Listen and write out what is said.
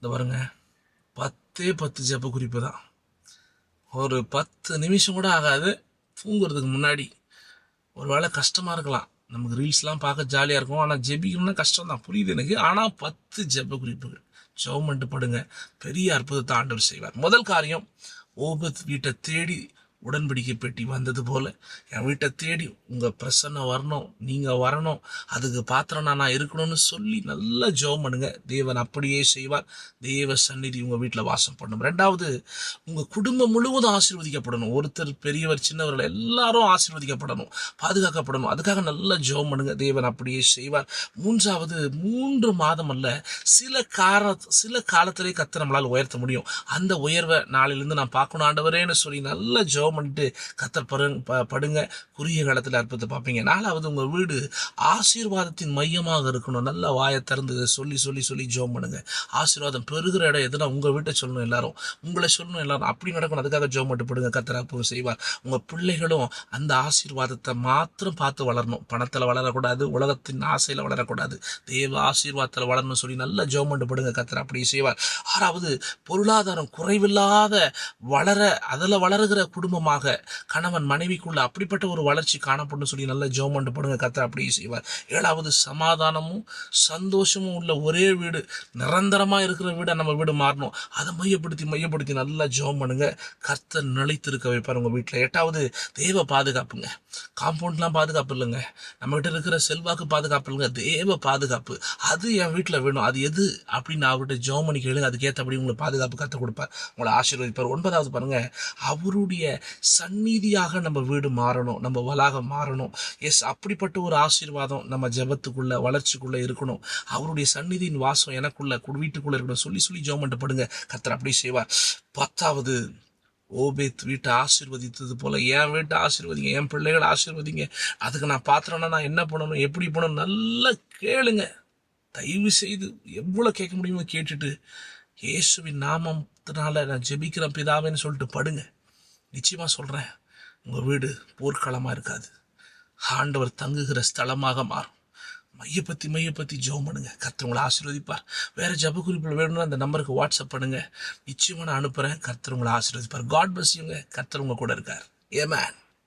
இந்த பாருங்க, 10 ஜெப குறிப்பு தான். ஒரு 10 நிமிஷம் கூட ஆகாது. தூங்குறதுக்கு முன்னாடி ஒரு வேளை கஷ்டமாக இருக்கலாம், நமக்கு ரீல்ஸ்லாம் பார்க்க ஜாலியாக இருக்கும், ஆனால் ஜெபிக்கணும்னா கஷ்டம் தான், புரியுது எனக்கு. ஆனால் 10 ஜெப குறிப்புகள் ஜெபம் பண்ணிட்டு படுங்க, பெரிய அற்புதத்தை ஆண்டவர் செய்வார். முதல் காரியம், ஓபத் வீட்டை தேடி உடன்படிக்கை பெட்டி வந்தது போல என் வீட்டை தேடி உங்கள் பிரசன்னம் வரணும், நீங்கள் வரணும், அதுக்கு பாத்திரம் நான் இருக்கணும்னு சொல்லி நல்லா ஜெபம் பண்ணுங்க. தேவன் அப்படியே செய்வார். தேவ சந்நிதி உங்கள் வீட்டில் வாசம் பண்ணணும். ரெண்டாவது, உங்கள் குடும்பம் முழுவதும் ஆசீர்வதிக்கப்படணும். ஒருத்தர் பெரியவர் சின்னவர்கள் எல்லாரும் ஆசீர்வதிக்கப்படணும், பாதுகாக்கப்படணும். அதுக்காக நல்லா ஜெபம் பண்ணுங்க. தேவன் அப்படியே செய்வார். மூன்றாவது, 3 மாதம் அல்ல, சில காலத்திலே கர்த்தர் நம்மளால் உயர்த்த முடியும். அந்த உயர்வை நாளிலிருந்து நான் பார்க்கணும் ஆண்டவரேன்னு சொல்லி நல்லா ஜெபம் பண்ணிட்டு கர்த்தர் படுங்க. குறுகிய காலத்தில் அற்புதத்தை பார்ப்பீங்க. நாலாவது, உங்கள் வீடு ஆசீர்வாதத்தின் மையமாக இருக்கணும். நல்லா வாயை திறந்து சொல்லி சொல்லி சொல்லி ஜெபம் பண்ணுங்க. ஆசீர்வாதம் பெருகிற இடம் எதுனா உங்கள் வீட்டை சொல்லணும், எல்லாரும் உங்களை சொல்லணும், எல்லாரும் அப்படி நடக்கணும். அதுக்காக ஜெபம் பண்ணிட்டு படுங்க. கர்த்தர் அற்புதம் செய்வார். உங்கள் பிள்ளைகளும் அந்த ஆசீர்வாதத்தை மாத்திரம் பார்த்து வளரணும். பணத்தில் வளரக்கூடாது, உலகத்தின் ஆசையில் வளரக்கூடாது, தேவ ஆசீர்வாதத்தில் வளரணும்னு சொல்லி நல்லா ஜெபம் பண்ணிட்டு படுங்க. கர்த்தர் அப்படி செய்வார். ஆறாவது, பொருளாதாரம் குறைவில்லாத அதில் வளருகிற குடும்பமாக கணவன் மனைவிக்குள்ள அப்படிப்பட்ட ஒரு வளர்ச்சி காணப்படும் சொல்லி நல்ல ஜெபம் பண்ணிட்டு படுங்க. கர்த்தர் அப்படியே செய்வார். ஏழாவது, சமாதானமும் சந்தோஷமும் உள்ள ஒரே வீடு, நிரந்தரமாக இருக்கிற வீடை நம்ம வீடு மாறணும். அதை மையப்படுத்தி நல்லா ஜெபம் பண்ணுங்க. கர்த்தர் நிலைத்திருக்க வைப்பார் உங்கள் வீட்டில். எட்டாவது, தேவ பாதுகாப்புங்க. காம்பவுண்ட்லாம் பாதுகாப்பு இல்லைங்க, நம்மகிட்ட இருக்கிற செல்வாக்கு பாதுகாப்பு இல்லைங்க, தேவ பாதுகாப்பு. அது என் வீட்டில் வேணும். அது எது அப்படின்னு அவர்கிட்ட ஜெபம் பண்ணி கேளுங்க. அதுக்கேற்றபடி உங்களுக்கு பாதுகாப்பு கற்றுக் கொடுப்பார், உங்களை ஆசீர்வதிப்பார். ஒன்பதாவது பாருங்க, அவருடைய சந்நிதியாக நம்ம வீடு மாறணும், நம்ம வளாகம் மாறணும். அப்படிப்பட்ட ஒரு ஆசீர்வாதம் நம்ம ஜெபத்துக்குள்ள வளர்ச்சிக்குள்ள இருக்கணும். அவருடைய சந்நிதியின் வாசம் எனக்குள்ள வீட்டுக்குள்ள இருக்கணும் சொல்லி சொல்லி ஜெபம் பண்ணிட்டு படுங்க. கர்த்தர் அப்படி செய்வார். 10வது, ஓபேத் வீட்டை ஆசீர்வதித்தது போல என் வீட்டை ஆசீர்வதிங்க, என் பிள்ளைகளை ஆசீர்வதிங்க. அதுக்கு நான் பாத்திரம்னா நான் என்ன பண்ணணும், எப்படி பண்ணணும், நல்லா கேளுங்க. தயவு செய்து எவ்வளோ கேட்க முடியுமோ கேட்டுட்டு, இயேசுவின் நாமத்தினால நான் ஜெபிக்கிறேன் பிதாவேன்னு சொல்லிட்டு படுங்க. நிச்சயமாக சொல்கிறேன், உங்கள் வீடு போர்க்களமாக இருக்காது, ஆண்டவர் தங்குகிற ஸ்தலமாக மாறும். மையப்பத்தி ஜெபம் பண்ணுங்க. கர்த்தர் உங்களை ஆசீர்வதிப்பார். வேறு ஜெப குறிப்புகள் வேணும்னா அந்த நம்பருக்கு வாட்ஸ்அப் பண்ணுங்க, நிச்சயமாக நான் அனுப்புகிறேன். கர்த்தர் உங்களை ஆசீர்வதிப்பார். காட் பிளஸ் யூங்க. கர்த்தர் உங்க கூட இருக்கார். ஆமென்.